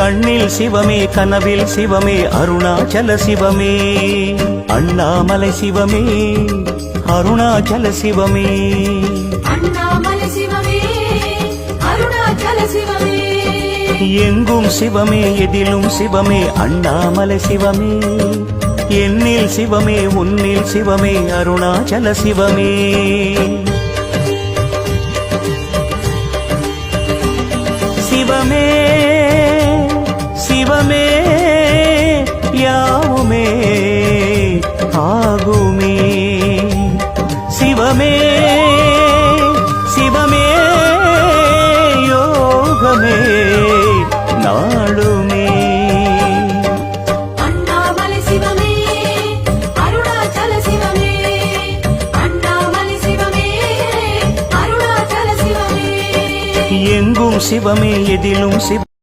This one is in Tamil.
கண்ணில் சிவமே கனவில் சிவமே அருணாச்சல சிவமே அண்ணாமலை சிவமே அருணாச்சல சிவமே அண்ணாமலை சிவமே அருணாச்சல சிவமே எங்கும் சிவமே எதிலும் சிவமே அண்ணாமலை சிவமே என்னில் சிவமே உன்னில் சிவமே அருணாச்சல சிவமே சிவமே சிவமே யாவுமே ஆகுமே சிவமே சிவமே யோகமே நாளுமே அண்ணாமலை சிவமே அருணாச்சல சிவமே அண்ணாமலை சிவமே அருணாச்சல சிவமே எங்கும் சிவமே எதிலும் சிவ